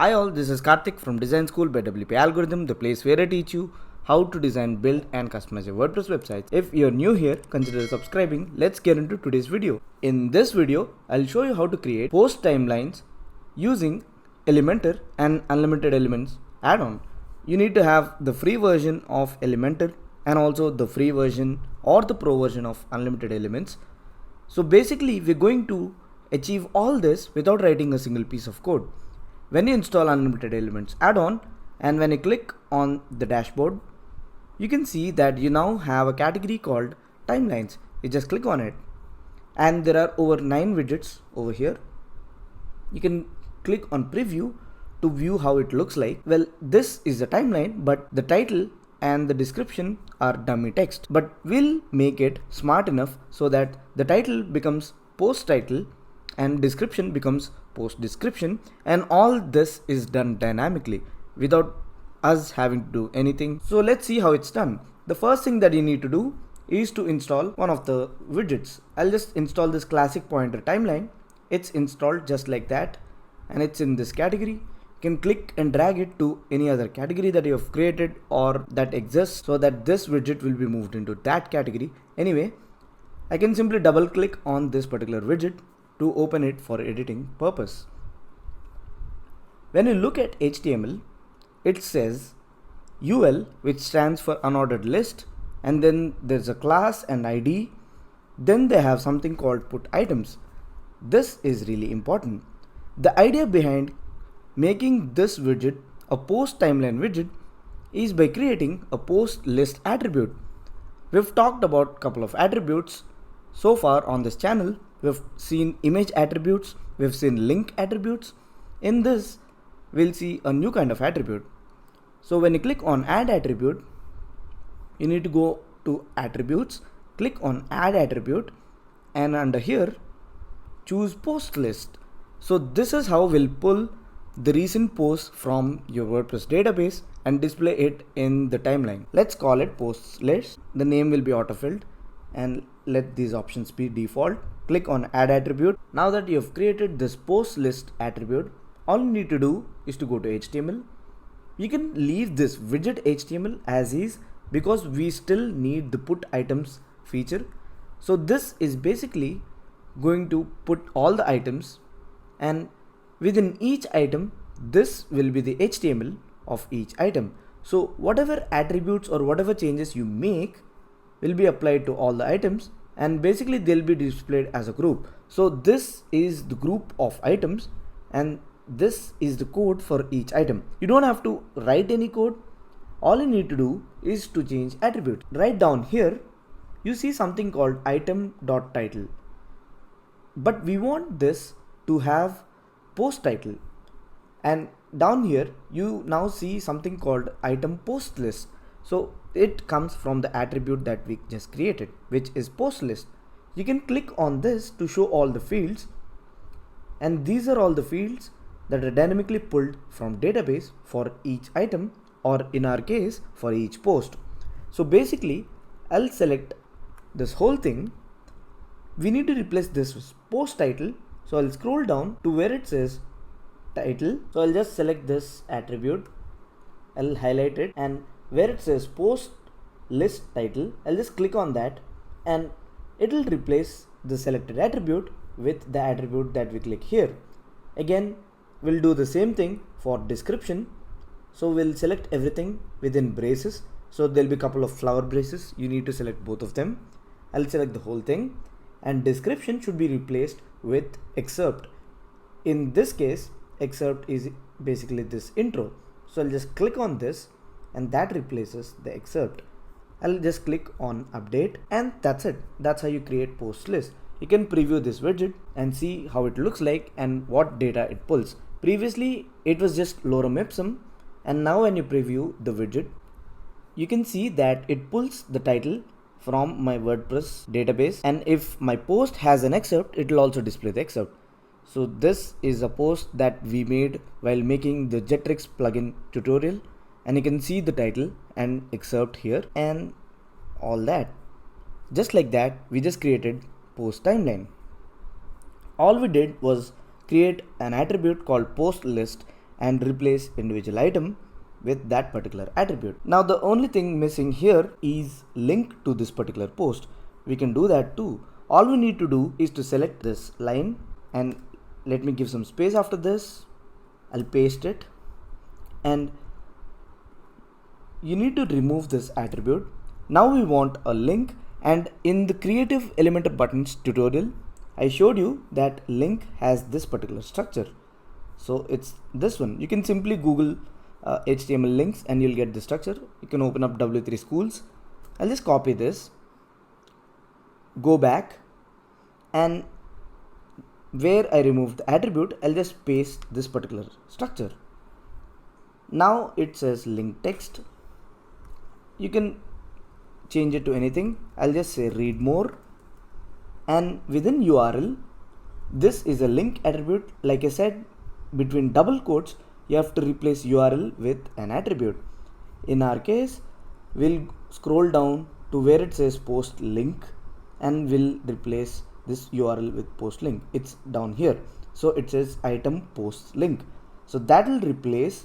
Hi all, this is Karthik from Design School by WP Algorithm, the place where I teach you how to design, build and customize your WordPress websites. If you're new here, consider subscribing. Let's get into today's video. In this video, I'll show you how to create post timelines using Elementor and Unlimited Elements add-on. You need to have the free version of Elementor and also the free version or the pro version of Unlimited Elements. So basically, we're going to achieve all this without writing a single piece of code. When you install Unlimited Elements add-on and when you click on the dashboard, you can see that you now have a category called timelines. You just click on it and there are over 9 widgets over here. You can click on preview to view how it looks like. Well, this is the timeline, but the title and the description are dummy text, but we'll make it smart enough so that the title becomes post title and description becomes post description, and all this is done dynamically without us having to do anything. So let's see how it's done. The first thing that you need to do is to install one of the widgets. I'll just install this classic pointer timeline. It's installed just like that and it's in this category. You can click and drag it to any other category that you have created or that exists so that this widget will be moved into that category. Anyway, I can simply double click on this particular widget to open it for editing purpose. When you look at HTML, it says UL, which stands for unordered list, and then there's a class and ID. Then they have something called put items. This is really important. The idea behind making this widget a post timeline widget is by creating a post list attribute. We've talked about a couple of attributes so far on this channel. We've seen image attributes, we've seen link attributes. In this, we'll see a new kind of attribute. So when you click on add attribute, you need to go to attributes, click on add attribute, and under here, choose post list. So this is how we'll pull the recent posts from your WordPress database and display it in the timeline. Let's call it post list. The name will be autofilled and let these options be default. Click on add attribute. Now that you have created this post list attribute, all you need to do is to go to HTML. You can leave this widget HTML as is because we still need the put items feature. So this is basically going to put all the items, and within each item, this will be the HTML of each item. So whatever attributes or whatever changes you make will be applied to all the items, and basically they'll be displayed as a group. So this is the group of items and this is the code for each item. You don't have to write any code. All you need to do is to change attribute. Right down here, you see something called item.title. But we want this to have post title. And down here, you now see something called item post list. So it comes from the attribute that we just created, which is post list. You can click on this to show all the fields, and these are all the fields that are dynamically pulled from database for each item, or in our case for each post. So basically I'll select this whole thing. We need to replace this with post title. So I'll scroll down to where it says title. So I'll just select this attribute, I'll highlight it, and where it says post list title, I'll just click on that and it'll replace the selected attribute with the attribute that we click here. Again, we'll do the same thing for description. So we'll select everything within braces. So there'll be a couple of flower braces. You need to select both of them. I'll select the whole thing, and description should be replaced with excerpt. In this case, excerpt is basically this intro. So I'll just click on this and that replaces the excerpt. I'll just click on update and that's it. That's how you create post list. You can preview this widget and see how it looks like and what data it pulls. Previously, it was just lorem ipsum, and now when you preview the widget, you can see that it pulls the title from my WordPress database, and if my post has an excerpt, it will also display the excerpt. So this is a post that we made while making the Jquery plugin tutorial, and you can see the title and excerpt here and all that. Just like that, we just created post timeline. All we did was create an attribute called post list and replace individual item with that particular attribute. Now the only thing missing here is link to this particular post. We can do that too. All we need to do is to select this line, and let me give some space after this. I'll paste it, and you need to remove this attribute. Now we want a link, and in the creative Elementor Buttons tutorial I showed you that link has this particular structure. So it's this one. You can simply Google HTML links and you'll get the structure. You can open up W3 Schools. I'll just copy this, go back, and where I removed the attribute, I'll just paste this particular structure. Now it says link text. You can change it to anything. I'll just say read more, and within URL, this is a link attribute. Like I said, between double quotes you have to replace URL with an attribute. In our case, we'll scroll down to where it says post link, and we'll replace this URL with post link. It's down here, so it says item post link. So that will replace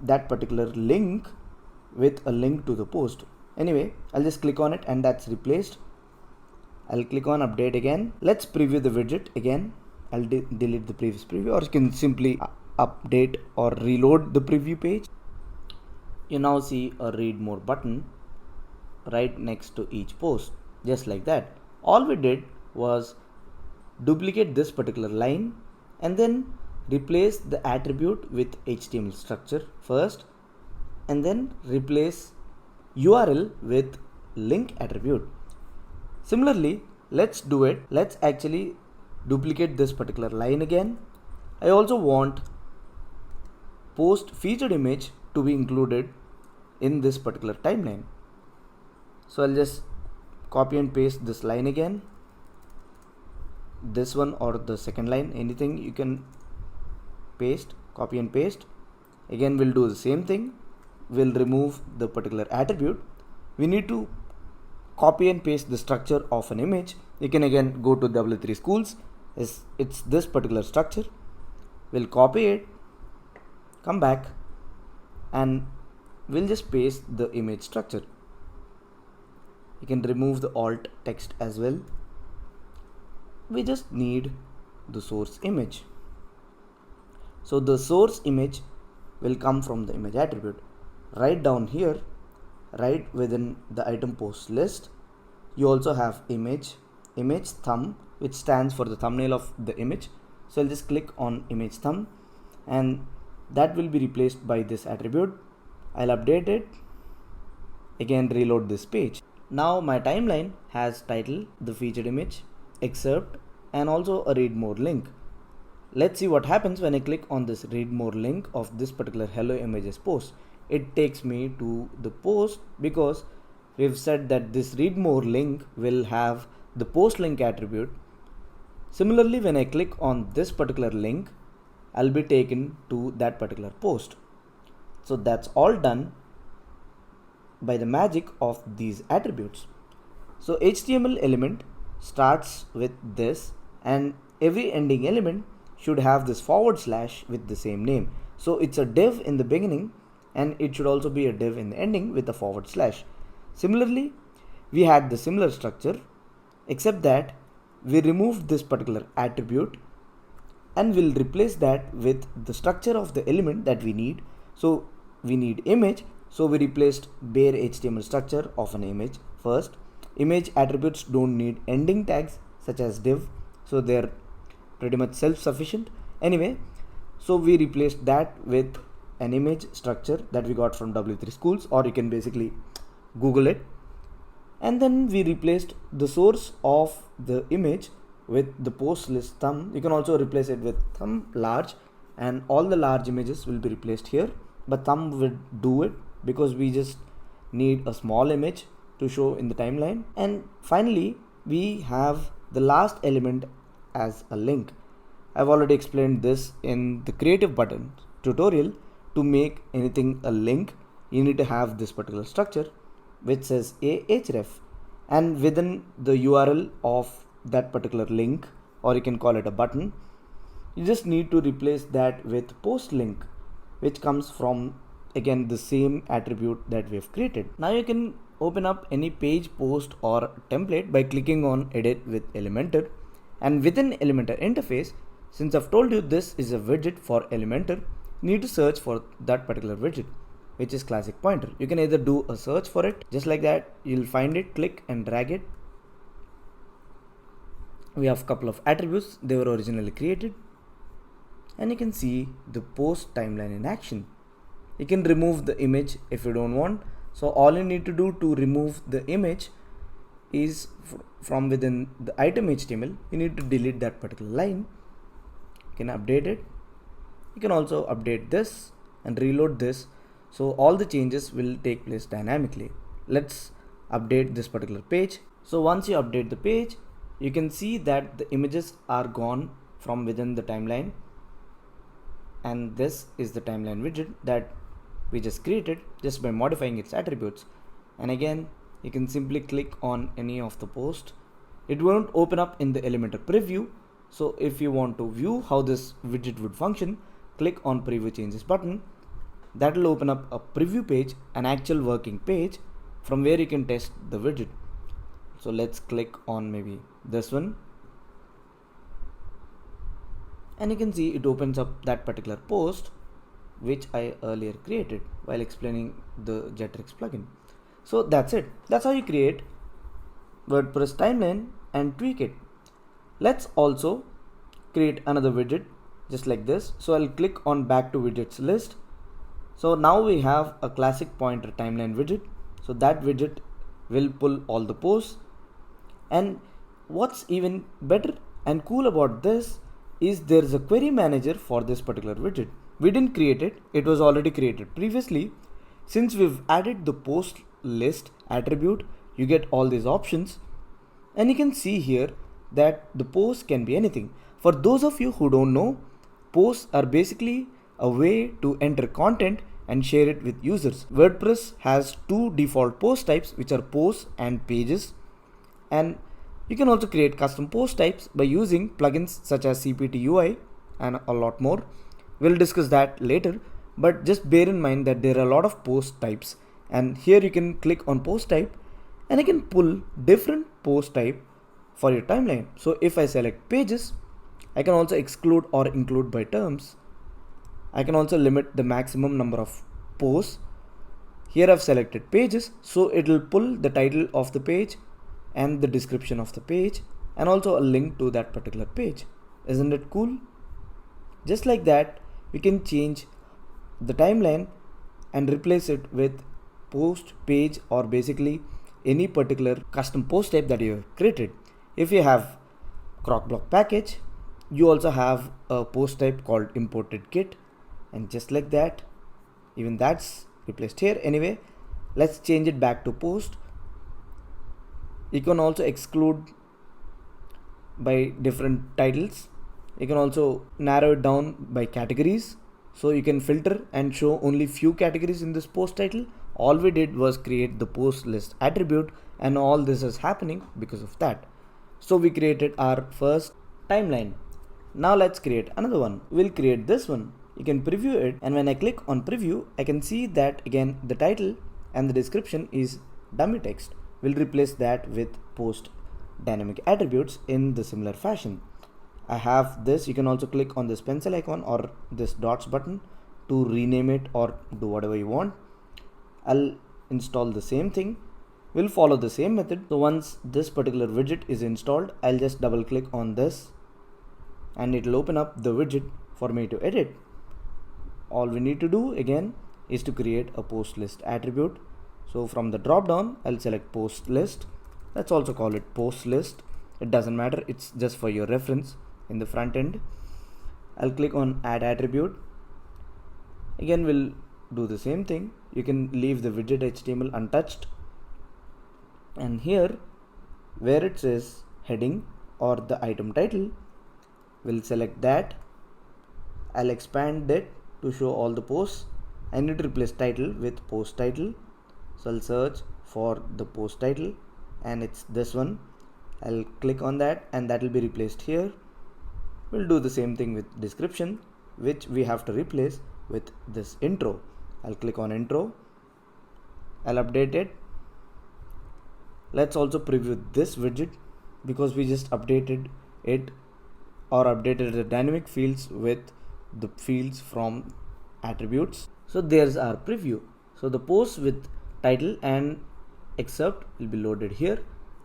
that particular link with a link to the post. Anyway, I'll just click on it and that's replaced. I'll click on update again. Let's preview the widget again. I'll delete the previous preview, or you can simply update or reload the preview page. You now see a read more button right next to each post, just like that. All we did was duplicate this particular line and then replace the attribute with HTML structure first, and then replace URL with link attribute. Similarly, let's do it. Let's actually duplicate this particular line again. I also want post featured image to be included in this particular timeline. So I'll just copy and paste this line again, this one or the second line, anything you can paste, copy and paste. Again, we'll do the same thing. We'll remove the particular attribute. We need to copy and paste the structure of an image. You can again go to W3 Schools. It's this particular structure. We'll copy it, come back, and we'll just paste the image structure. You can remove the alt text as well. We just need the source image. So the source image will come from the image attribute. Right down here, right within the item post list, you also have image thumb, which stands for the thumbnail of the image. So I'll just click on image thumb, and that will be replaced by this attribute. I'll update it, again reload this page. Now my timeline has title, the featured image, excerpt, and also a read more link. Let's see what happens when I click on this read more link of this particular hello images post. It takes me to the post because we've said that this read more link will have the post link attribute. Similarly, when I click on this particular link, I'll be taken to that particular post. So that's all done by the magic of these attributes. So HTML element starts with this, and every ending element should have this / with the same name. So it's a div in the beginning, and it should also be a div in the ending with a /. Similarly, we had the similar structure, except that we removed this particular attribute and we'll replace that with the structure of the element that we need. So we need image, so we replaced bare HTML structure of an image first. Image attributes don't need ending tags such as div, so they're pretty much self-sufficient. Anyway, so we replaced that with an image structure that we got from W3 Schools, or you can basically Google it. And then we replaced the source of the image with the post list thumb. You can also replace it with thumb large, and all the large images will be replaced here, but thumb will do it because we just need a small image to show in the timeline. And finally, we have the last element as a link. I've already explained this in the creative button tutorial. To make anything a link, you need to have this particular structure which says ahref, and within the URL of that particular link, or you can call it a button, You just need to replace that with post link, which comes from again the same attribute that we have created. Now you can open up any page, post or template by clicking on edit with Elementor, and within Elementor interface, since I've told you this is a widget for Elementor, you need to search for that particular widget, which is classic pointer. You can either do a search for it, just like that, you'll find it, click and drag it. We have a couple of attributes, they were originally created, and you can see the post timeline in action. You can remove the image if you don't want. So all you need to do to remove the image is from within the item HTML, you need to delete that particular line. You can update it. You can also update this and reload this. So all the changes will take place dynamically. Let's update this particular page. So once you update the page, you can see that the images are gone from within the timeline. And this is the timeline widget that we just created just by modifying its attributes. And again, you can simply click on any of the posts. It won't open up in the Elementor preview. So if you want to view how this widget would function, click on preview changes button. That will open up a preview page, an actual working page from where you can test the widget. So let's click on maybe this one. And you can see it opens up that particular post which I earlier created while explaining the Jquery plugin. So that's it. That's how you create WordPress timeline and tweak it. Let's also create another widget just like this. So I'll click on back to widgets list. So now we have a classic pointer timeline widget. So that widget will pull all the posts. And what's even better and cool about this is there is a query manager for this particular widget. We didn't create it, it was already created previously. Since we've added the post list attribute, you get all these options, and you can see here that the posts can be anything. For those of you who don't know, posts are basically a way to enter content and share it with users. WordPress has two default post types, which are posts and pages, and you can also create custom post types by using plugins such as CPT UI and a lot more. We'll discuss that later, but just bear in mind that there are a lot of post types, and here you can click on post type and you can pull different post type for your timeline. So if I select pages, I can also exclude or include by terms. I can also limit the maximum number of posts. Here I've selected pages, so it will pull the title of the page and the description of the page and also a link to that particular page. Isn't it cool? Just like that, we can change the timeline and replace it with post, page, or basically any particular custom post type that you have created. If you have crocblock package, you also have a post type called imported kit, and just like that, even that's replaced here. Anyway, let's change it back to post. You can also exclude by different titles. You can also narrow it down by categories. So you can filter and show only few categories in this post title. All we did was create the post list attribute, and all this is happening because of that. So we created our first timeline. Now let's create another one. We'll create this one. You can preview it, and when I click on preview, I can see that again the title and the description is dummy text. We'll replace that with post dynamic attributes in the similar fashion. I have this. You can also click on this pencil icon or this dots button to rename it or do whatever you want. I'll install the same thing. We'll follow the same method. So once this particular widget is installed, I'll just double click on this and it'll open up the widget for me to edit. All we need to do again is to create a post list attribute. So from the drop down, I'll select post list. Let's also call it post list. It doesn't matter, it's just for your reference. In the front end, I'll click on add attribute. Again, we'll do the same thing. You can leave the widget HTML untouched, and here where it says heading or the item title, we'll select that. I'll expand it to show all the posts. I need to replace title with post title, so I'll search for the post title and it's this one. I'll click on that and that will be replaced here. We'll do the same thing with description, which we have to replace with this intro. I'll click on intro. I'll update it. Let's also preview this widget because we just updated it or updated the dynamic fields with the fields from attributes. So there's our preview. So the post with title and excerpt will be loaded here.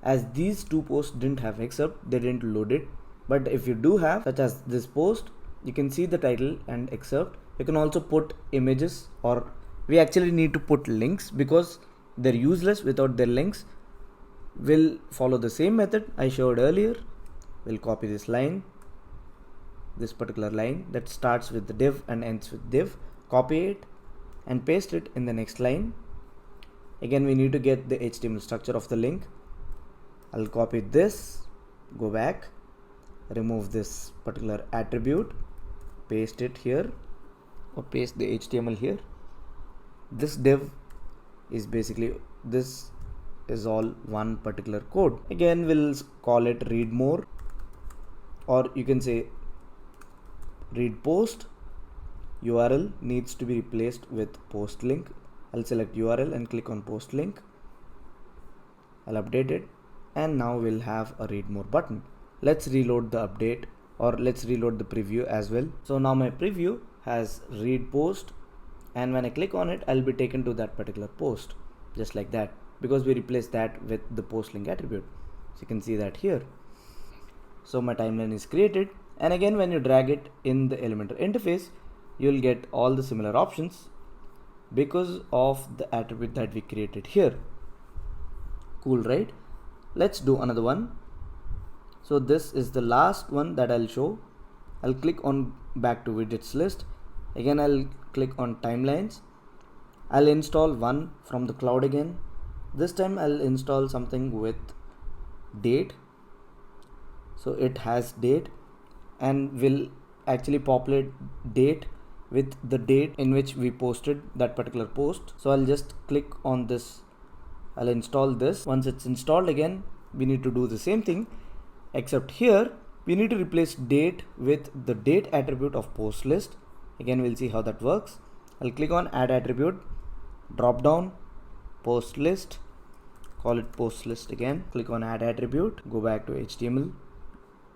As these two posts didn't have excerpt, they didn't load it. But if you do have, such as this post, you can see the title and excerpt. You can also put images, or we actually need to put links because they're useless without their links. We'll follow the same method I showed earlier. We'll copy this line, this particular line that starts with the div and ends with div, copy it and paste it in the next line. Again, we need to get the HTML structure of the link. I'll copy this, go back, remove this particular attribute, paste it here, or paste the HTML here. This div is basically, this is all one particular code. Again, we'll call it read more, or you can say read post. URL needs to be replaced with post link. I'll select URL and click on post link. I'll update it, and now we'll have a read more button. Let's reload the update, or let's reload the preview as well. So now my preview has read post, and when I click on it, I'll be taken to that particular post, just like that, because we replaced that with the post link attribute. So you can see that here. So my timeline is created, and again, when you drag it in the Elementor interface, you'll get all the similar options because of the attribute that we created here. Cool, right? Let's do another one. So this is the last one that I'll show. I'll click on back to widgets list. Again, I'll click on timelines. I'll install one from the cloud again. This time I'll install something with date. So it has date, and will actually populate date with the date in which we posted that particular post. So I'll just click on this. I'll install this. Once it's installed, again, we need to do the same thing, except here we need to replace date with the date attribute of post list. Again, we'll see how that works. I'll click on add attribute, drop down, post list, call it post list again, click on add attribute, go back to HTML,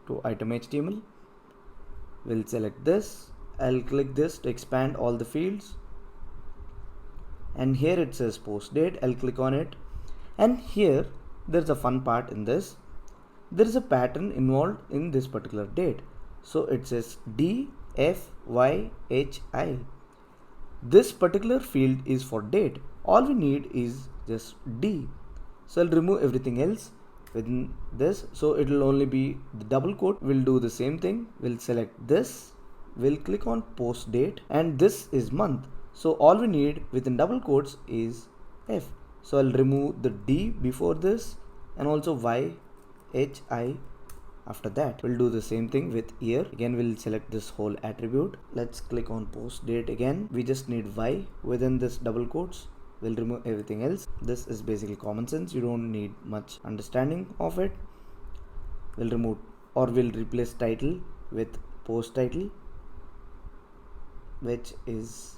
to item HTML. We'll select this. I'll click this to expand all the fields, and here it says post date. I'll click on it, and here there's a fun part in this. There is a pattern involved in this particular date. So it says DFYHI. This particular field is for date. All we need is just D. So I'll remove everything else within this, so it will only be the double quote. We'll do the same thing. We'll select this, we'll click on post date, and this is month, so all we need within double quotes is F. So I'll remove the D before this, and also YHI after that. We'll do the same thing with year. Again, we'll select this whole attribute. Let's click on post date again. We just need Y within this double quotes. We'll remove everything else. This is basically common sense. You don't need much understanding of it. We'll remove, or we'll replace title with post title, which is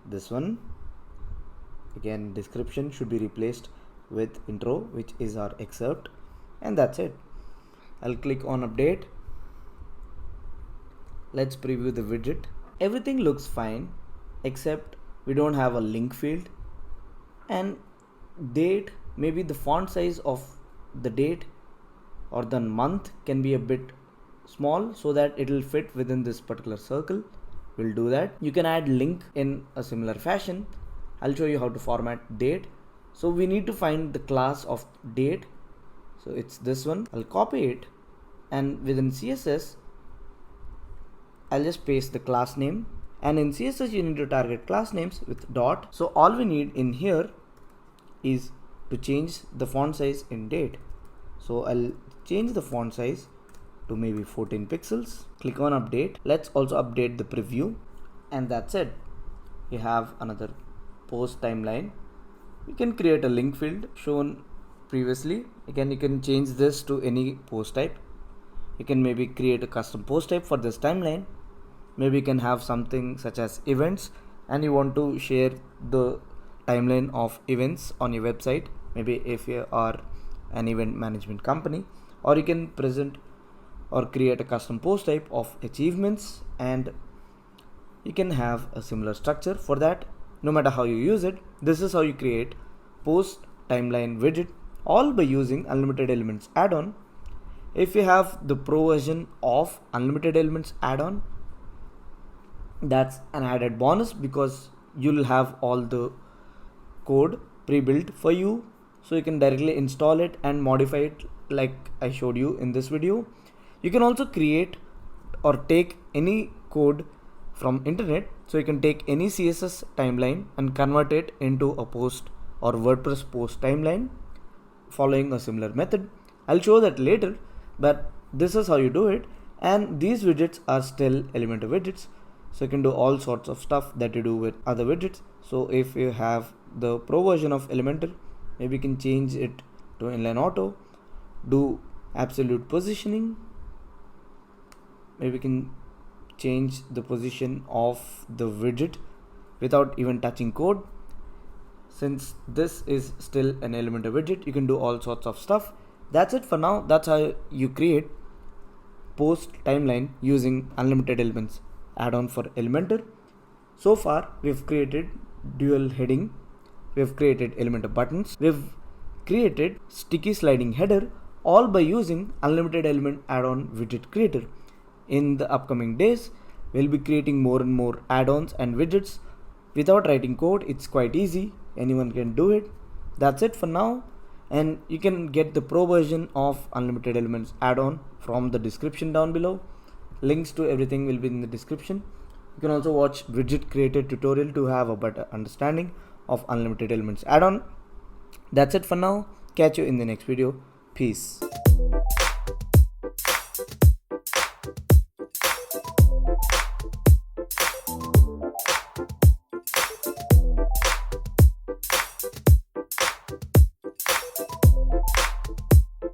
this one. Again, description should be replaced with intro, which is our excerpt, and that's it. I'll click on update. Let's preview the widget. Everything looks fine except we don't have a link field, and date, maybe the font size of the date or the month can be a bit small so that it will fit within this particular circle. We'll do that. You can add link in a similar fashion. I'll show you how to format date. So we need to find the class of date. So it's this one. I'll copy it, and within CSS I'll just paste the class name, and in CSS you need to target class names with dot. So all we need in here is to change the font size in date. So I'll change the font size to maybe 14 pixels. Click on update. Let's also update the preview, and that's it. You have another post timeline. You can create a link field shown previously. Again, you can change this to any post type. You can maybe create a custom post type for this timeline. Maybe you can have something such as events, and you want to share the timeline of events on your website, maybe if you are an event management company. Or you can present or create a custom post type of achievements, and you can have a similar structure for that. No matter how you use it, this is how you create post timeline widget, all by using unlimited elements add-on. If you have the pro version of unlimited elements add-on, that's an added bonus because you'll have all the code pre-built for you, so you can directly install it and modify it like I showed you in this video. You can also create or take any code from internet, so you can take any CSS timeline and convert it into a post or WordPress post timeline following a similar method. I'll show that later, but this is how you do it. And these widgets are still Elementor widgets, so you can do all sorts of stuff that you do with other widgets. So if you have the pro version of Elementor, maybe you can change it to inline auto, do absolute positioning, maybe you can change the position of the widget without even touching code. Since this is still an Elementor widget, you can do all sorts of stuff. That's it for now. That's how you create post timeline using unlimited elements add-on for Elementor. So far we've created dual heading, we've created Elementor buttons, we've created sticky sliding header, all by using unlimited element add-on widget creator. In the upcoming days, we'll be creating more and more add-ons and widgets without writing code. It's quite easy, anyone can do it. That's it for now, and you can get the pro version of unlimited elements add-on from the description down below. Links to everything will be in the description. You can also watch widget creator tutorial to have a better understanding of unlimited elements add-on. That's it for now. Catch you in the next video. Peace.